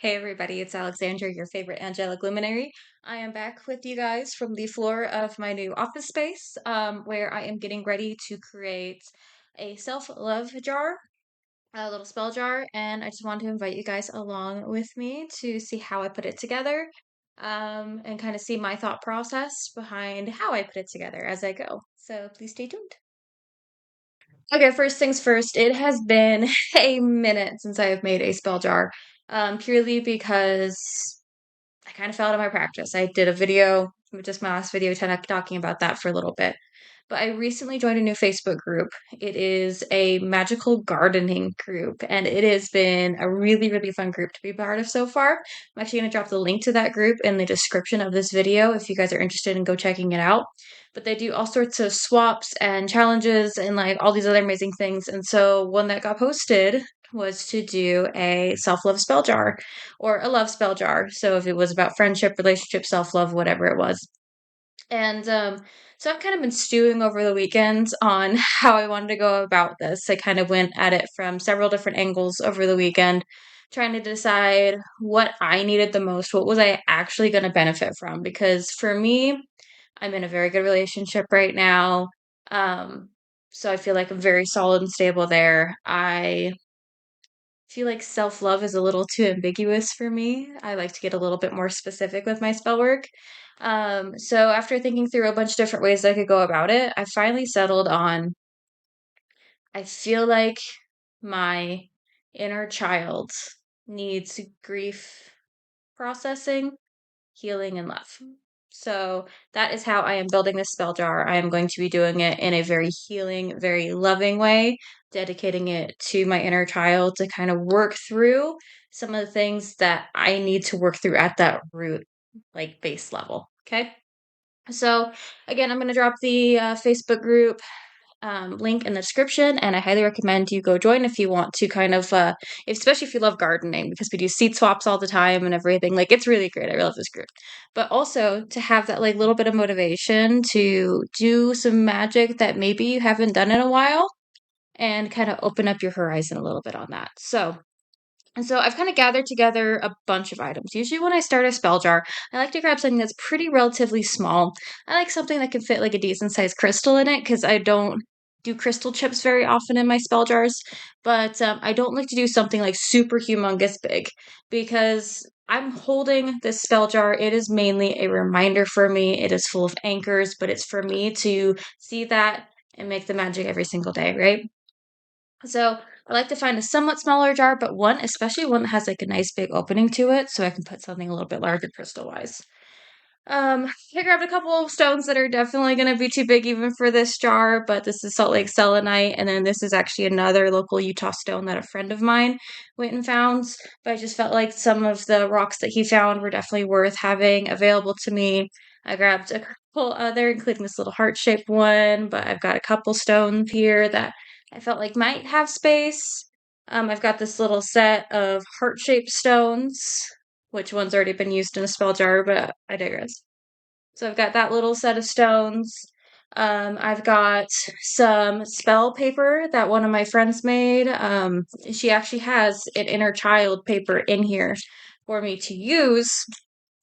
Hey everybody, it's Alexandra, your favorite angelic luminary. I am back with you guys from the floor of my new office space, where I am getting ready to create a self-love jar, a little spell jar, and I just wanted to invite you guys along with me to see how I put it together, and kind of see my thought process behind how I put it together as I go. So please stay tuned. Okay, first things first, it has been a minute since I have made a spell jar, purely because I kind of fell out of my practice. I did a video, just my last video, talking about that for a little bit. But I recently joined a new Facebook group. It is a magical gardening group, and it has been a really, really fun group to be part of so far. I'm actually going to drop the link to that group in the description of this video if you guys are interested in go checking it out. But they do all sorts of swaps and challenges and like all these other amazing things. And so one that got posted was to do a self-love spell jar or a love spell jar. So if it was about friendship, relationship, self-love, whatever it was. And so I've kind of been stewing over the weekend on how I wanted to go about this. I kind of went at it from several different angles over the weekend, trying to decide what I needed the most, what was I actually going to benefit from. Because for me, I'm in a very good relationship right now. Um, so I feel like I'm very solid and stable there. I feel like self-love is a little too ambiguous for me. I like to get a little bit more specific with my spell work. So after thinking through a bunch of different ways I could go about it, I finally settled on I feel like my inner child needs grief processing, healing, and love. So that is how I am building this spell jar. I am going to be doing it in a very healing, very loving way, dedicating it to my inner child to kind of work through some of the things that I need to work through at that root, like base level. Okay. So again, I'm going to drop the Facebook group link in the description, and I highly recommend you go join if you want to kind of, especially if you love gardening, because we do seed swaps all the time and everything. Like it's really great. I love this group, but also to have that like little bit of motivation to do some magic that maybe you haven't done in a while, and kind of open up your horizon a little bit on that. So I've kind of gathered together a bunch of items. Usually when I start a spell jar, I like to grab something that's pretty relatively small. I like something that can fit like a decent sized crystal in it because I don't do crystal chips very often in my spell jars. But I don't like to do something like super humongous big because I'm holding this spell jar. It is mainly a reminder for me. It is full of anchors, but it's for me to see that and make the magic every single day, right? So I like to find a somewhat smaller jar, but one, especially one that has like a nice big opening to it, so I can put something a little bit larger crystal wise. I grabbed a couple of stones that are definitely going to be too big even for this jar, but this is Salt Lake selenite, and then this is actually another local Utah stone that a friend of mine went and found. But I just felt like some of the rocks that he found were definitely worth having available to me. I grabbed a couple other, including this little heart-shaped one, but I've got a couple stones here that I felt like might have space. I've got this little set of heart-shaped stones, which one's already been used in a spell jar, but I digress. So I've got that little set of stones. I've got some spell paper that one of my friends made. She actually has an inner child paper in here for me to use.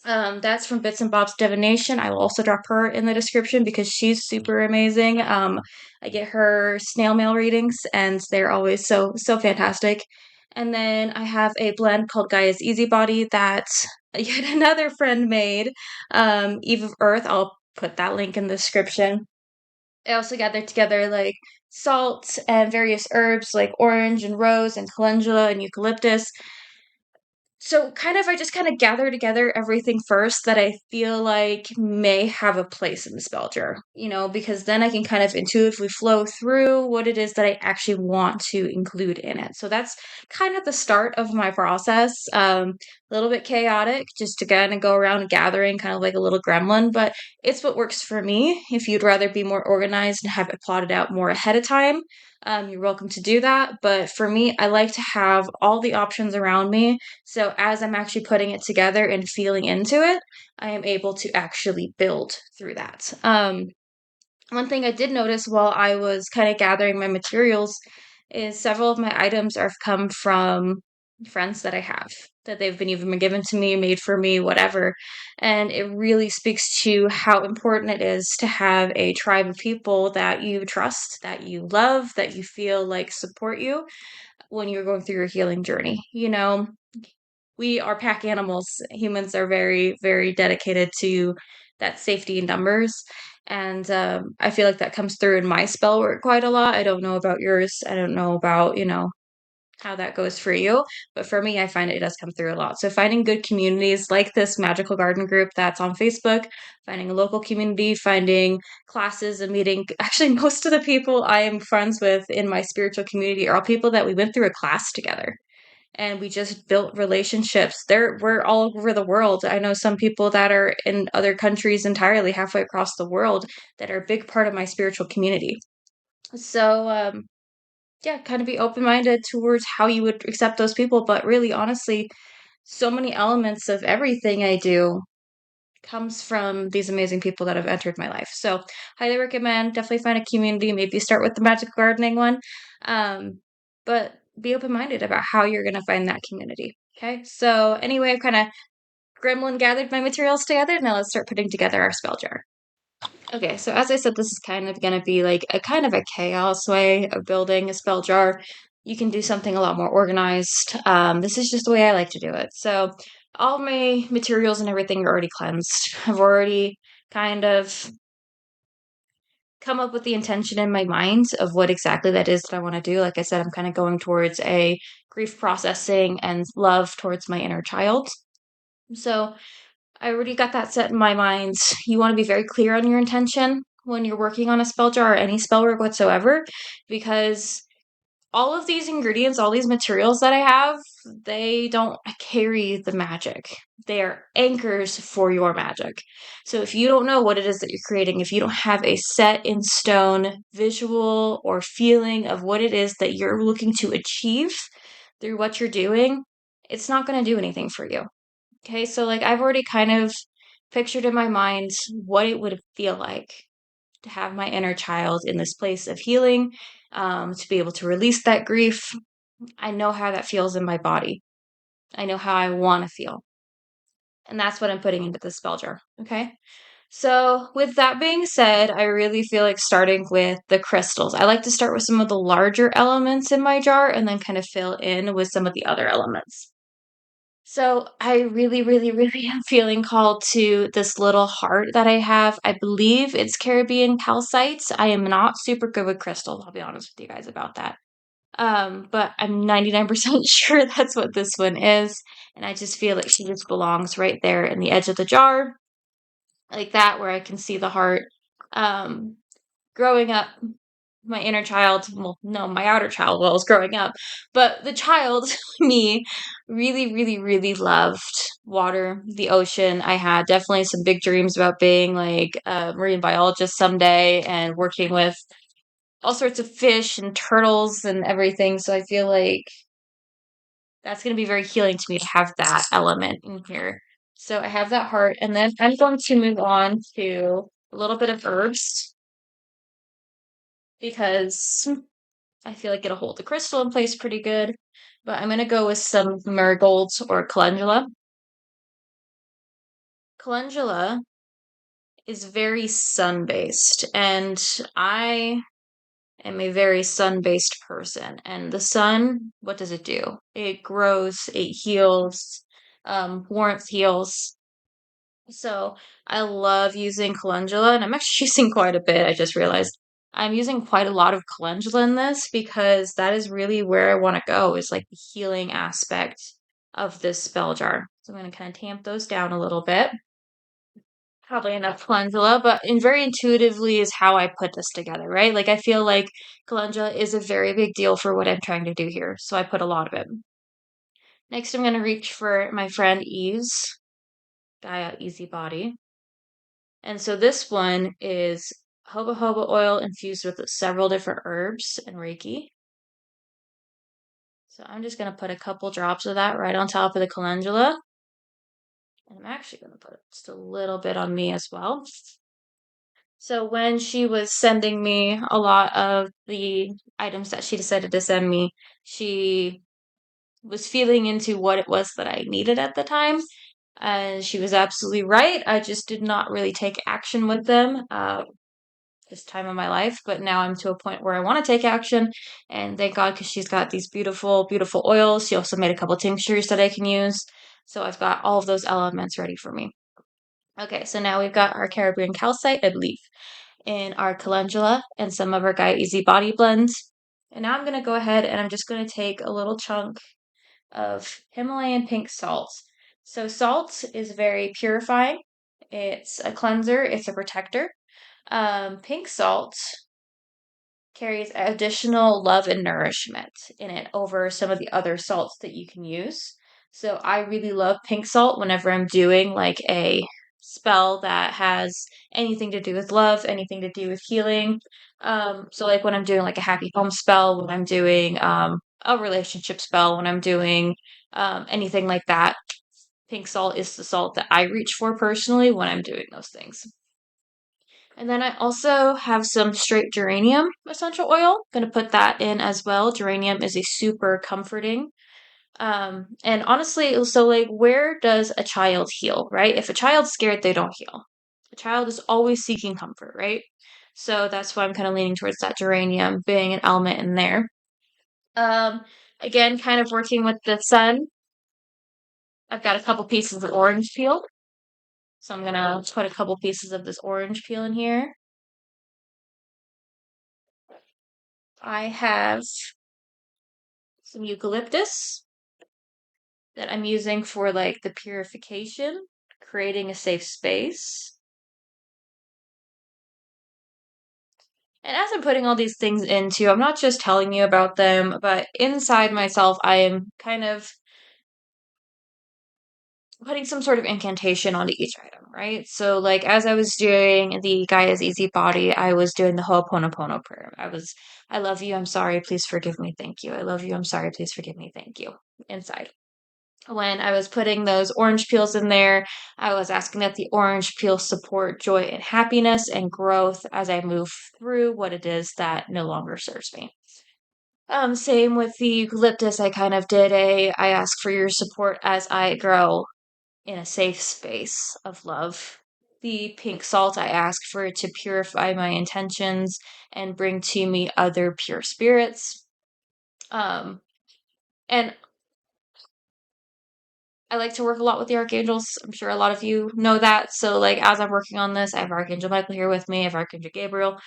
That's from Bits and Bob's Divination. I will also drop her in the description because she's super amazing. I get her snail mail readings, and they're always so fantastic. And then I have a blend called Gaia's Easy Body that yet another friend made. Eve of Earth. I'll put that link in the description. I also gathered together like salt and various herbs like orange and rose and calendula and eucalyptus. So kind of I just kind of gather together everything first that I feel like may have a place in the spell jar, because then I can kind of intuitively flow through what it is that I actually want to include in it. So that's kind of the start of my process. A little bit chaotic, just to kind of go around gathering kind of like a little gremlin, but it's what works for me. If you'd rather be more organized and have it plotted out more ahead of time, you're welcome to do that. But for me, I like to have all the options around me, so as I'm actually putting it together and feeling into it, I am able to actually build through that. One thing I did notice while I was kind of gathering my materials is several of my items are come from friends that I have. that they've been even been given to me, made for me, whatever. And it really speaks to how important it is to have a tribe of people that you trust, that you love, that you feel like support you when you're going through your healing journey. We are pack animals. Humans are very, very dedicated to that safety in numbers. And I feel like that comes through in my spell work quite a lot. I don't know about yours. I don't know about, how that goes for you. But for me, I find it does come through a lot. So finding good communities like this magical garden group that's on Facebook, finding a local community, finding classes and meeting. Actually, most of the people I am friends with in my spiritual community are all people that we went through a class together. And we just built relationships. We're all over the world. I know some people that are in other countries entirely, halfway across the world, that are a big part of my spiritual community. So, yeah, kind of be open minded towards how you would accept those people. But really, honestly, so many elements of everything I do comes from these amazing people that have entered my life. So, highly recommend. Definitely find a community. Maybe start with the magic gardening one. But be open minded about how you're going to find that community. Okay. So, anyway, I've kind of gremlin gathered my materials together. Now let's start putting together our spell jar. Okay, so as I said, this is kind of going to be like a kind of a chaos way of building a spell jar. You can do something a lot more organized. This is just the way I like to do it. So all my materials and everything are already cleansed. I've already kind of come up with the intention in my mind of what exactly that is that I want to do. Like I said, I'm kind of going towards a grief processing and love towards my inner child. So I already got that set in my mind. You want to be very clear on your intention when you're working on a spell jar or any spell work whatsoever, because all of these ingredients, all these materials that I have, they don't carry the magic. They are anchors for your magic. So if you don't know what it is that you're creating, if you don't have a set in stone visual or feeling of what it is that you're looking to achieve through what you're doing, it's not going to do anything for you. Okay, so like I've already kind of pictured in my mind what it would feel like to have my inner child in this place of healing, to be able to release that grief. I know how that feels in my body. I know how I want to feel. And that's what I'm putting into the spell jar. Okay. So, with that being said, I really feel like starting with the crystals. I like to start with some of the larger elements in my jar and then kind of fill in with some of the other elements. So I really, really, really am feeling called to this little heart that I have. I believe it's Caribbean calcite. I am not super good with crystals. I'll be honest with you guys about that. But I'm 99% sure that's what this one is. And I just feel like she just belongs right there in the edge of the jar, like that, where I can see the heart. Um, Growing up, my inner child, well, no, my outer child while I was growing up, but the child, me, really, really, really loved water, the ocean. I had definitely some big dreams about being like a marine biologist someday and working with all sorts of fish and turtles and everything. So I feel like that's going to be very healing to me to have that element in here. So I have that heart, and then I'm going to move on to a little bit of herbs because I feel like it'll hold the crystal in place pretty good. But I'm going to go with some marigolds or calendula. Calendula is very sun-based, and I am a very sun-based person. And the sun, what does it do? It grows, it heals, warmth heals. So I love using calendula, and I'm actually using quite a bit. I just realized I'm using quite a lot of calendula in this because that is really where I want to go, is like the healing aspect of this spell jar. So I'm going to kind of tamp those down a little bit. Probably enough calendula, but in very intuitively is how I put this together, right? Like I feel like calendula is a very big deal for what I'm trying to do here, so I put a lot of it. Next, I'm going to reach for my friend Ease, Gaia Easy Body. And so this one is jojoba oil infused with several different herbs and Reiki. So I'm just going to put a couple drops of that right on top of the calendula. And I'm actually going to put just a little bit on me as well. So when she was sending me a lot of the items that she decided to send me, she was feeling into what it was that I needed at the time. And she was absolutely right. I just did not really take action with them this time of my life. But now I'm to a point where I want to take action. And thank God, because she's got these beautiful, beautiful oils. She also made a couple tinctures that I can use. So I've got all of those elements ready for me. Okay, so now we've got our Caribbean calcite and leaf in our calendula and some of our Gaia Easy Body blends. And now I'm going to go ahead and I'm just going to take a little chunk of Himalayan pink salt. So salt is very purifying. It's a cleanser. It's a protector. Pink salt carries additional love and nourishment in it over some of the other salts that you can use. So I really love pink salt whenever I'm doing like a spell that has anything to do with love, anything to do with healing. So like when I'm doing like a happy home spell, when I'm doing a relationship spell, when I'm doing anything like that, pink salt is the salt that I reach for personally when I'm doing those things. And then I also have some straight geranium essential oil. Gonna put that in as well. Geranium is a super comforting. And honestly, so like, where does a child heal, right? If a child's scared, they don't heal. A child is always seeking comfort, right? So that's why I'm kind of leaning towards that geranium being an element in there. Um, Again, kind of working with the sun. I've got a couple pieces of orange peel. So I'm gonna put a couple pieces of this orange peel in here. I have some eucalyptus that I'm using for like the purification, creating a safe space. And as I'm putting all these things into, I'm not just telling you about them, but inside myself, I am kind of putting some sort of incantation onto each item, right? So, like, as I was doing the Gaia's Easy Body, I was doing the Ho'oponopono prayer. I love you, I'm sorry, please forgive me, thank you. I love you, I'm sorry, please forgive me, thank you. Inside. When I was putting those orange peels in there, I was asking that the orange peels support joy and happiness and growth as I move through what it is that no longer serves me. Same with the eucalyptus. I ask for your support as I grow in a safe space of love. The pink salt, I ask for it to purify my intentions and bring to me other pure spirits. Um, and I like to work a lot with the archangels. I'm sure a lot of you know that. So, like, as I'm working on this, I have Archangel Michael here with me, I have Archangel Gabriel,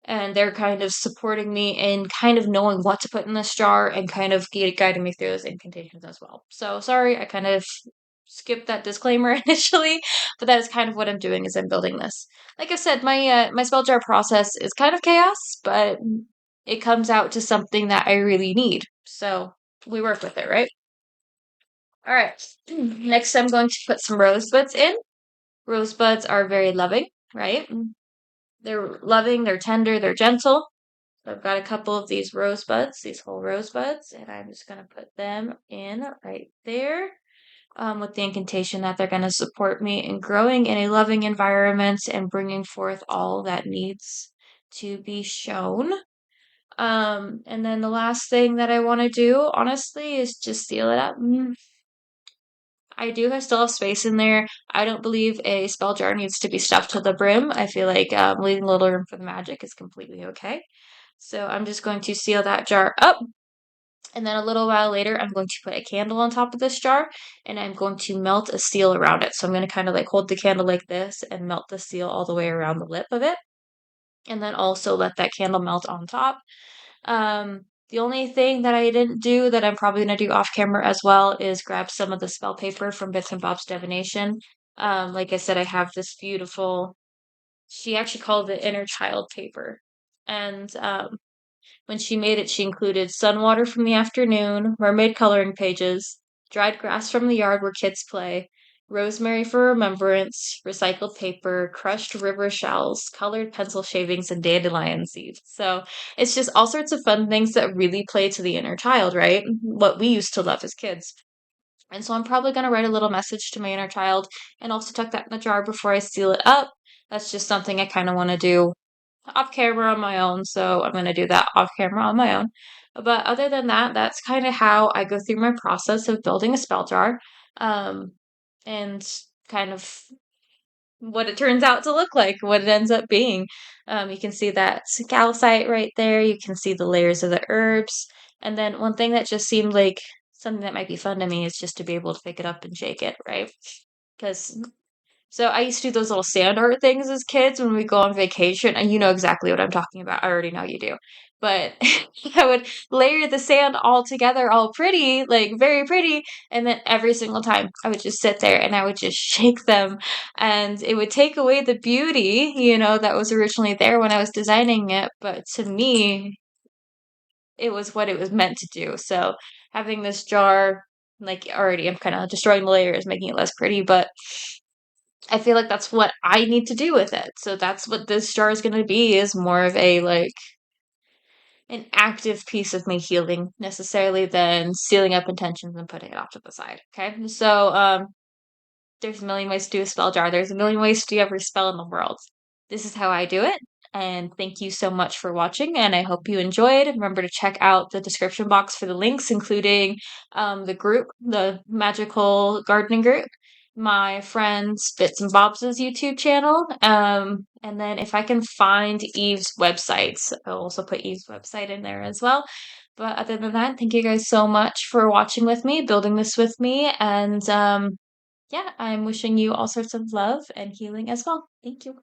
and they're kind of supporting me in kind of knowing what to put in this jar and kind of guiding me through those incantations as well. So, sorry, I kind of skipped that disclaimer initially, but that is kind of what I'm doing as I'm building this. Like I said, my spell jar process is kind of chaos, but it comes out to something that I really need. So, we work with it, right? All right. Next, I'm going to put some rosebuds in. Rosebuds are very loving, right? They're loving, they're tender, they're gentle. So I've got a couple of these rosebuds, these whole rosebuds, and I'm just going to put them in right there with the incantation that they're going to support me in growing in a loving environment and bringing forth all that needs to be shown. And then the last thing that I want to do, honestly, is just seal it up. I still have space in there. I don't believe a spell jar needs to be stuffed to the brim. I feel like leaving a little room for the magic is completely okay. So I'm just going to seal that jar up. And then a little while later, I'm going to put a candle on top of this jar and I'm going to melt a seal around it. So I'm going to kind of like hold the candle like this and melt the seal all the way around the lip of it. And then also let that candle melt on top. The only thing that I didn't do that I'm probably going to do off camera as well is grab some of the spell paper from Bits and Bob's Divination. Like I said, I have this beautiful, she actually called it inner child paper. And when she made it, she included sun water from the afternoon, mermaid coloring pages, dried grass from the yard where kids play, rosemary for remembrance, recycled paper, crushed river shells, colored pencil shavings, and dandelion seeds. So it's just all sorts of fun things that really play to the inner child, right? What we used to love as kids. And so I'm probably going to write a little message to my inner child and also tuck that in the jar before I seal it up. That's just something I kind of want to do off camera on my own, so I'm gonna do that off camera on my own. But other than that, that's kind of how I go through my process of building a spell jar, um, and kind of what it turns out to look like, what it ends up being. You can see that calcite right there. You can see the layers of the herbs. And then one thing that just seemed like something that might be fun to me is just to be able to pick it up and shake it, right? Because so I used to do those little sand art things as kids when we go on vacation, and you know exactly what I'm talking about. I already know you do. But I would layer the sand all together, all pretty, like very pretty, and then every single time I would just sit there and I would just shake them, and it would take away the beauty, that was originally there when I was designing it. But to me, it was what it was meant to do. So having this jar, like already, I'm kind of destroying the layers, making it less pretty, but I feel like that's what I need to do with it. So that's what this jar is going to be, is more of a like an active piece of me healing necessarily than sealing up intentions and putting it off to the side. Okay. So there's a million ways to do a spell jar. There's a million ways to do every spell in the world. This is how I do it. And thank you so much for watching. And I hope you enjoyed. Remember to check out the description box for the links, including the group, the magical gardening group, my friend Bits and Bob's YouTube channel. And then if I can find Eve's websites, I'll also put Eve's website in there as well. But other than that, thank you guys so much for watching with me, building this with me, and yeah, I'm wishing you all sorts of love and healing as well. Thank you.